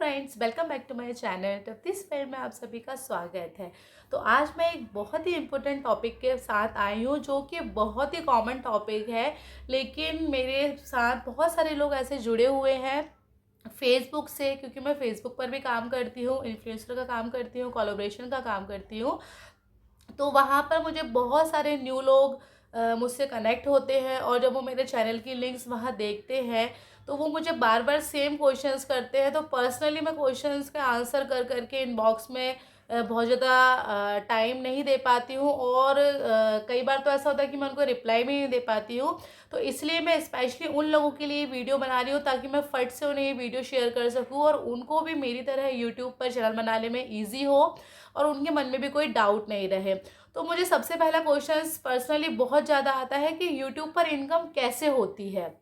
Friends, welcome back to my channel. तो this fair में आप सभी का स्वागत है। तो आज मैं एक बहुत ही इम्पोर्टेंट टॉपिक के साथ आई हूँ जो कि बहुत ही कॉमन टॉपिक है, लेकिन मेरे साथ बहुत सारे लोग ऐसे जुड़े हुए हैं फेसबुक से, क्योंकि मैं फेसबुक पर भी काम करती हूँ, इन्फ्लुएंसर का काम करती हूँ, कोलैबोरेशन का काम करती हूँ। तो वहाँ पर मुझे बहुत सारे न्यू लोग मुझसे कनेक्ट होते हैं, और जब वो मेरे चैनल की लिंक्स वहाँ देखते हैं तो वो मुझे बार बार सेम क्वेश्चंस करते हैं। तो पर्सनली मैं क्वेश्चंस का आंसर कर करके इनबॉक्स में बहुत ज़्यादा टाइम नहीं दे पाती हूँ, और कई बार तो ऐसा होता है कि मैं उनको रिप्लाई भी नहीं दे पाती हूँ। तो इसलिए मैं स्पेशली उन लोगों के लिए वीडियो बना रही हूँ ताकि मैं फट से उन्हें ये वीडियो शेयर कर सकूँ और उनको भी मेरी तरह यूट्यूब पर चैनल बनाने में ईजी हो और उनके मन में भी कोई डाउट नहीं रहे। तो मुझे सबसे पहला क्वेश्चन पर्सनली बहुत ज़्यादा आता है कि यूट्यूब पर इनकम कैसे होती है।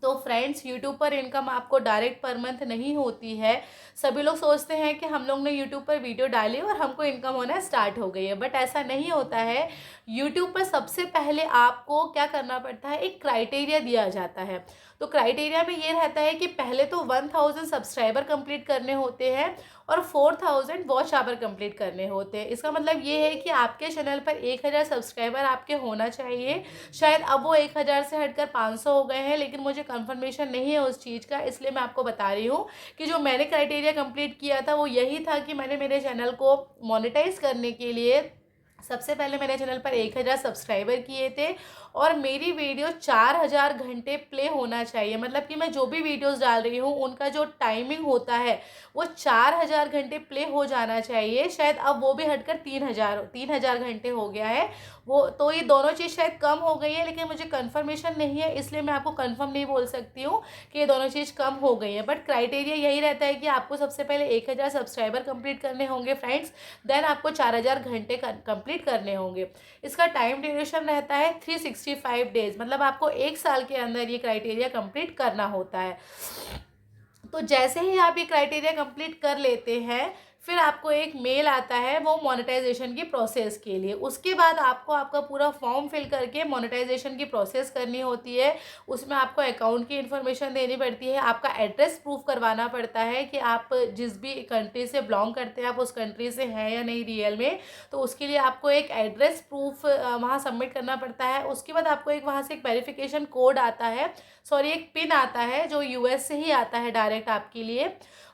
तो फ्रेंड्स, यूट्यूब पर इनकम आपको डायरेक्ट पर मंथ नहीं होती है। सभी लोग सोचते हैं कि हम लोग ने यूट्यूब पर वीडियो डाली और हमको इनकम होना स्टार्ट हो गई है, बट ऐसा नहीं होता है। यूट्यूब पर सबसे पहले आपको क्या करना पड़ता है, एक क्राइटेरिया दिया जाता है। तो क्राइटेरिया में ये रहता है कि पहले तो 1000 सब्सक्राइबर कंप्लीट करने होते हैं और 4000 वॉच आवर कंप्लीट करने होते हैं। इसका मतलब ये है कि आपके चैनल पर 1000 सब्सक्राइबर आपके होना चाहिए। शायद अब वो 1000 से हटकर 500 हो गए हैं, लेकिन मुझे कंफर्मेशन नहीं है उस चीज़ का, इसलिए मैं आपको बता रही हूँ कि जो मैंने क्राइटेरिया कंप्लीट किया था वो यही था कि मैंने मेरे चैनल को मोनेटाइज करने के लिए सबसे पहले मेरे चैनल पर 1000 सब्सक्राइबर किए थे, और मेरी वीडियो 4000 घंटे प्ले होना चाहिए। मतलब कि मैं जो भी वीडियोस डाल रही हूँ उनका जो टाइमिंग होता है वो 4000 घंटे प्ले हो जाना चाहिए। शायद अब वो भी हटकर 3000 घंटे हो गया है वो। तो ये दोनों चीज़ शायद कम हो गई है, लेकिन मुझे कन्फर्मेशन नहीं है, इसलिए मैं आपको कन्फर्म नहीं बोल सकती हूँ कि ये दोनों चीज़ कम हो गई है। बट क्राइटेरिया यही रहता है कि आपको सबसे पहले 1000 सब्सक्राइबर कंप्लीट करने होंगे फ्रेंड्स, देन आपको 4000 घंटे कंप्लीट करने होंगे। इसका टाइम ड्यूरेशन रहता है 365 डेज, मतलब आपको 1 साल के अंदर ये क्राइटेरिया कंप्लीट करना होता है। तो जैसे ही आप ये क्राइटेरिया कंप्लीट कर लेते हैं, फिर आपको एक मेल आता है वो मोनेटाइजेशन की प्रोसेस के लिए। उसके बाद आपको आपका पूरा फॉर्म फिल करके मोनेटाइजेशन की प्रोसेस करनी होती है। उसमें आपको अकाउंट की इन्फॉर्मेशन देनी पड़ती है, आपका एड्रेस प्रूफ करवाना पड़ता है कि आप जिस भी कंट्री से बिलोंग करते हैं आप उस कंट्री से हैं या नहीं रियल में। तो उसके लिए आपको एक एड्रेस प्रूफ वहाँ सबमिट करना पड़ता है। उसके बाद आपको एक वहाँ से एक वेरिफिकेशन कोड आता है, सॉरी एक पिन आता है जो यूएस से ही आता है डायरेक्ट आपके लिए।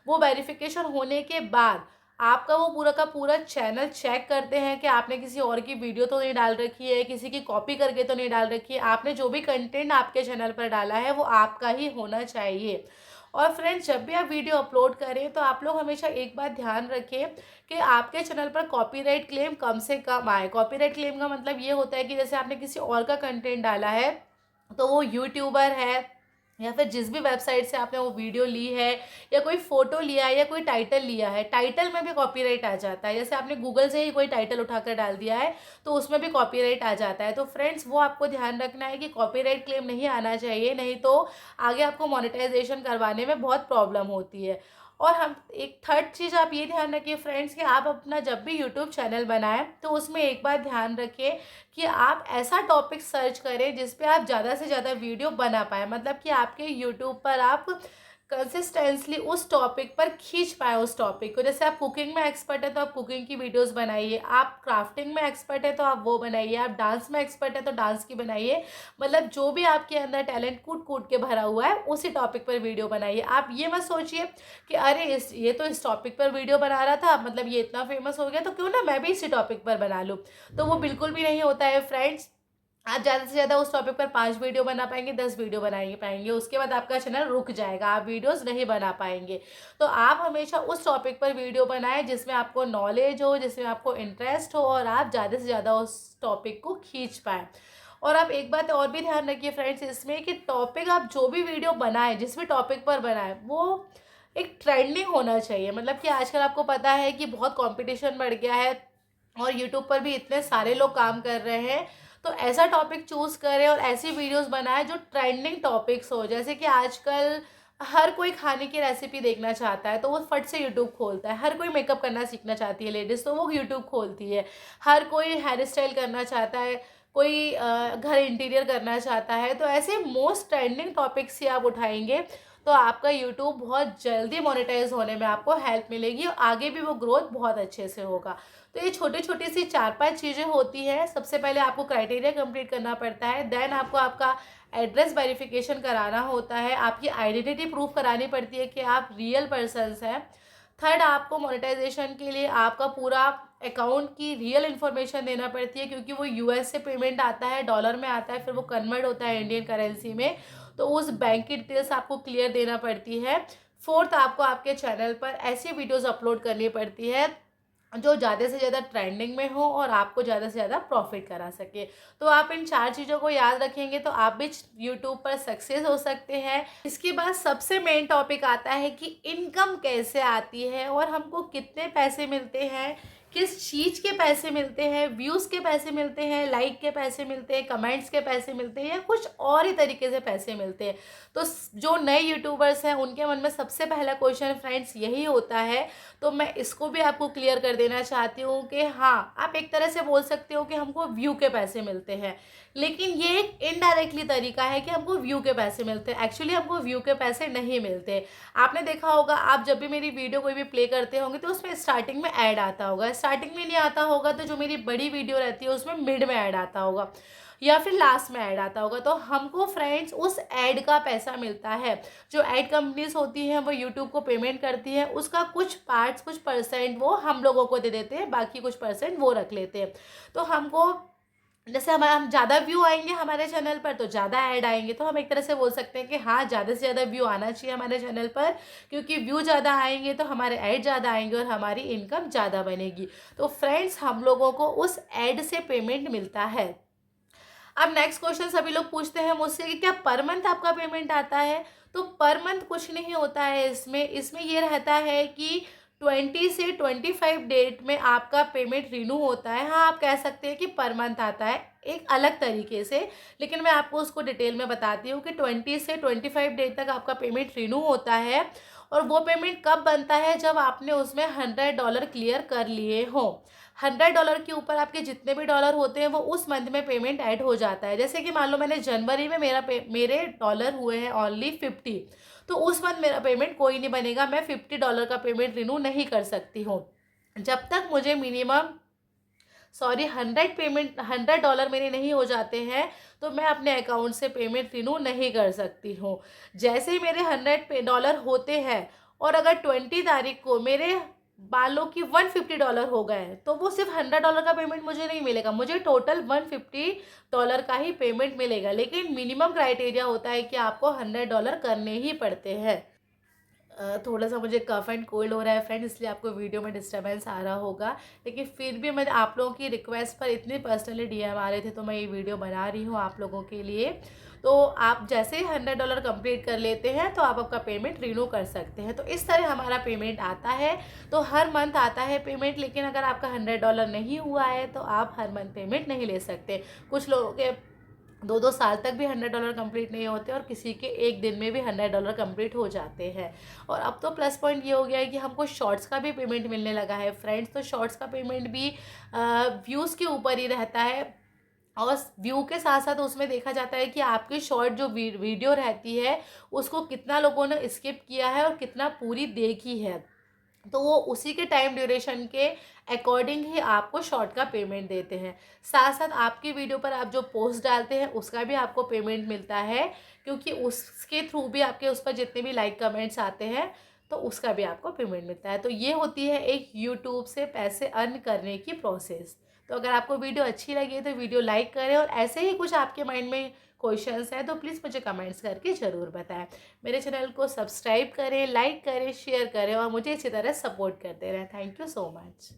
वो वेरिफिकेशन होने के बाद आपका वो पूरा का पूरा चैनल चेक करते हैं कि आपने किसी और की वीडियो तो नहीं डाल रखी है, किसी की कॉपी करके तो नहीं डाल रखी है, आपने जो भी कंटेंट आपके चैनल पर डाला है वो आपका ही होना चाहिए। और फ्रेंड्स, जब भी आप वीडियो अपलोड करें तो आप लोग हमेशा एक बात ध्यान रखें कि आपके चैनल पर कॉपीराइट क्लेम कम से कम आए। कॉपीराइट क्लेम का मतलब ये होता है कि जैसे आपने किसी और का कंटेंट डाला है, तो वो यूट्यूबर है या फिर जिस भी वेबसाइट से आपने वो वीडियो ली है या कोई फोटो लिया है या कोई टाइटल लिया है, टाइटल में भी कॉपीराइट आ जाता है। जैसे आपने गूगल से ही कोई टाइटल उठाकर डाल दिया है तो उसमें भी कॉपीराइट आ जाता है। तो फ्रेंड्स, वो आपको ध्यान रखना है कि कॉपीराइट क्लेम नहीं आना चाहिए, नहीं तो आगे आपको मोनेटाइजेशन करवाने में बहुत प्रॉब्लम होती है। और हम एक थर्ड चीज़ आप ये ध्यान रखिए फ्रेंड्स कि आप अपना जब भी यूट्यूब चैनल बनाएं तो उसमें एक बात ध्यान रखिए कि आप ऐसा टॉपिक सर्च करें जिस पे आप ज़्यादा से ज़्यादा वीडियो बना पाएँ। मतलब कि आपके यूट्यूब पर आप कंसिस्टेंटली उस टॉपिक पर खींच पाए उस टॉपिक को। जैसे आप कुकिंग में एक्सपर्ट है तो आप कुकिंग की वीडियोस बनाइए, आप क्राफ्टिंग में एक्सपर्ट है तो आप वो बनाइए, आप डांस में एक्सपर्ट है तो डांस की बनाइए। मतलब जो भी आपके अंदर टैलेंट कूट कूट के भरा हुआ है उसी टॉपिक पर वीडियो बनाइए। आप ये मत सोचिए कि अरे ये तो इस टॉपिक पर वीडियो बना रहा था, मतलब ये इतना फेमस हो गया तो क्यों ना मैं भी इसी टॉपिक पर बना लूँ। तो वो बिल्कुल भी नहीं होता है फ्रेंड्स। आप ज़्यादा से ज़्यादा उस टॉपिक पर 5 वीडियो बना पाएंगे, 10 वीडियो बना पाएंगे, उसके बाद आपका चैनल रुक जाएगा, आप वीडियोस नहीं बना पाएंगे। तो आप हमेशा उस टॉपिक पर वीडियो बनाएं जिसमें आपको नॉलेज हो, जिसमें आपको इंटरेस्ट हो, और आप ज़्यादा से ज़्यादा उस टॉपिक को खींच पाएँ। और आप एक बात और भी ध्यान रखिए फ्रेंड्स इसमें कि टॉपिक आप जो भी वीडियो बनाएं, जिस भी टॉपिक पर बनाएं, वो एक ट्रेंडिंग होना चाहिए। मतलब कि आजकल आपको पता है कि बहुत कंपटीशन बढ़ गया है और यूट्यूब पर भी इतने सारे लोग काम कर रहे हैं। तो ऐसा टॉपिक चूज़ करें और ऐसी वीडियोस बनाएं जो ट्रेंडिंग टॉपिक्स हो। जैसे कि आजकल हर कोई खाने की रेसिपी देखना चाहता है तो वो फट से यूट्यूब खोलता है। हर कोई मेकअप करना सीखना चाहती है लेडीज़ तो वो यूट्यूब खोलती है। हर कोई हेयर स्टाइल करना चाहता है, कोई घर इंटीरियर करना चाहता है। तो ऐसे मोस्ट ट्रेंडिंग टॉपिक्स ही आप उठाएंगे तो आपका यूट्यूब बहुत जल्दी मोनेटाइज होने में आपको हेल्प मिलेगी और आगे भी वो ग्रोथ बहुत अच्छे से होगा। तो ये छोटी छोटी सी 4-5 चीज़ें होती हैं। सबसे पहले आपको क्राइटेरिया कंप्लीट करना पड़ता है, देन आपको आपका एड्रेस वेरिफिकेशन कराना होता है, आपकी आइडेंटिटी प्रूफ करानी पड़ती है कि आप रियल पर्सन्स हैं। थर्ड, आपको मोनेटाइजेशन के लिए आपका पूरा अकाउंट की रियल इन्फॉर्मेशन देना पड़ती है, क्योंकि वो यूएस से पेमेंट आता है, डॉलर में आता है, फिर वो कन्वर्ट होता है इंडियन करेंसी में, तो उस बैंक की डिटेल्स आपको क्लियर देना पड़ती है। फोर्थ, आपको आपके चैनल पर ऐसी वीडियोस अपलोड करनी पड़ती है जो ज़्यादा से ज़्यादा ट्रेंडिंग में हो और आपको ज़्यादा से ज़्यादा प्रॉफिट करा सके। तो आप इन 4 चीज़ों को याद रखेंगे तो आप भी यूट्यूब पर सक्सेस हो सकते हैं। इसके बाद सबसे मेन टॉपिक आता है कि इनकम कैसे आती है और हमको कितने पैसे मिलते हैं, किस चीज़ के पैसे मिलते हैं, व्यूज़ के पैसे मिलते हैं, लाइक के पैसे मिलते हैं, कमेंट्स के पैसे मिलते हैं, या कुछ और ही तरीके से पैसे मिलते हैं। तो जो नए यूट्यूबर्स हैं उनके मन में सबसे पहला क्वेश्चन फ्रेंड्स यही होता है, तो मैं इसको भी आपको क्लियर कर देना चाहती हूँ कि हाँ, आप एक तरह से बोल सकते हो कि हमको व्यू के पैसे मिलते हैं, लेकिन ये एक इनडायरेक्टली तरीका है कि हमको व्यू के पैसे मिलते हैं। एक्चुअली हमको व्यू के पैसे नहीं मिलते। आपने देखा होगा, आप जब भी मेरी वीडियो कोई भी प्ले करते होंगे तो उसमें स्टार्टिंग में ऐड आता होगा, स्टार्टिंग में नहीं आता होगा तो जो मेरी बड़ी वीडियो रहती है उसमें मिड में ऐड आता होगा या फिर लास्ट में ऐड आता होगा। तो हमको फ्रेंड्स उस ऐड का पैसा मिलता है। जो ऐड कंपनीज होती हैं वो यूट्यूब को पेमेंट करती है, उसका कुछ पार्ट्स, कुछ परसेंट वो हम लोगों को दे देते हैं, बाकी कुछ परसेंट वो रख लेते हैं। तो हमको जैसे हम ज़्यादा व्यू आएंगे हमारे चैनल पर तो ज़्यादा ऐड आएंगे, तो हम एक तरह से बोल सकते हैं कि हाँ, ज़्यादा से ज़्यादा व्यू आना चाहिए हमारे चैनल पर, क्योंकि व्यू ज़्यादा आएंगे तो हमारे ऐड ज़्यादा आएंगे और हमारी इनकम ज़्यादा बनेगी। तो फ्रेंड्स, हम लोगों को उस ऐड से पेमेंट मिलता है। अब नेक्स्ट क्वेश्चन सभी लोग पूछते हैं मुझसे कि क्या पर मंथ आपका पेमेंट आता है? तो पर मंथ कुछ नहीं होता है। इसमें ये रहता है कि 20 से 25 डेट में आपका पेमेंट रिन्यू होता है। हाँ, आप कह सकते हैं कि पर मंथ आता है एक अलग तरीके से, लेकिन मैं आपको उसको डिटेल में बताती हूँ कि 20 से 25 डेट तक आपका पेमेंट रिन्यू होता है। और वो पेमेंट कब बनता है? जब आपने उसमें $100 क्लियर कर लिए हों। $100 के ऊपर आपके जितने भी डॉलर होते हैं वो उस मंथ में पेमेंट ऐड हो जाता है। जैसे कि मान लो मैंने जनवरी में मेरे डॉलर हुए हैं ओनली 50, तो उस मंथ मेरा पेमेंट कोई नहीं बनेगा। मैं $50 का पेमेंट रिन्यू नहीं कर सकती हूँ जब तक मुझे मिनिमम 100 मेरे नहीं हो जाते हैं, तो मैं अपने अकाउंट से पेमेंट रिन्यू नहीं कर सकती हूँ। जैसे ही मेरे $100 होते हैं और अगर 20 तारीख को मेरे मान लो कि $150 हो गए हैं, तो वो सिर्फ $100 का पेमेंट मुझे नहीं मिलेगा, मुझे टोटल $150 का ही पेमेंट मिलेगा। लेकिन मिनिमम क्राइटेरिया होता है कि आपको $100 करने ही पड़ते हैं। थोड़ा सा मुझे कफ एंड कोल्ड हो रहा है फ्रेंड, इसलिए आपको वीडियो में डिस्टर्बेंस आ रहा होगा, लेकिन फिर भी मैं आप लोगों की रिक्वेस्ट पर इतने पर्सनली डीएम आ रहे थे तो मैं ये वीडियो बना रही हूँ आप लोगों के लिए। तो आप जैसे ही $100 कंप्लीट कर लेते हैं तो आप आपका पेमेंट रिन्यू कर सकते हैं। तो इस तरह हमारा पेमेंट आता है। तो हर मंथ आता है पेमेंट, लेकिन अगर आपका $100 नहीं हुआ है तो आप हर मंथ पेमेंट नहीं ले सकते। कुछ लोगों के 2-2 साल तक भी $100 कंप्लीट नहीं होते और किसी के एक दिन में भी $100 कंप्लीट हो जाते हैं। और अब तो प्लस पॉइंट ये हो गया है कि हमको शॉर्ट्स का भी पेमेंट मिलने लगा है फ्रेंड्स। तो शॉर्ट्स का पेमेंट भी व्यूज़ के ऊपर ही रहता है, और व्यू के साथ साथ उसमें देखा जाता है कि आपकी शॉर्ट जो वीडियो रहती है उसको कितना लोगों ने स्किप किया है और कितना पूरी देखी है। तो वो उसी के टाइम ड्यूरेशन के अकॉर्डिंग ही आपको शॉर्ट का पेमेंट देते हैं। साथ साथ आपकी वीडियो पर आप जो पोस्ट डालते हैं उसका भी आपको पेमेंट मिलता है, क्योंकि उसके थ्रू भी आपके उस पर जितने भी लाइक कमेंट्स आते हैं तो उसका भी आपको पेमेंट मिलता है। तो ये होती है एक यूट्यूब से पैसे अर्न करने की प्रोसेस। तो अगर आपको वीडियो अच्छी लगी तो वीडियो लाइक करें, और ऐसे ही कुछ आपके माइंड में क्वेश्चंस हैं तो प्लीज़ मुझे कमेंट्स करके ज़रूर बताएं। मेरे चैनल को सब्सक्राइब करें, लाइक करें, शेयर करें और मुझे इसी तरह सपोर्ट करते रहें। Thank you so much.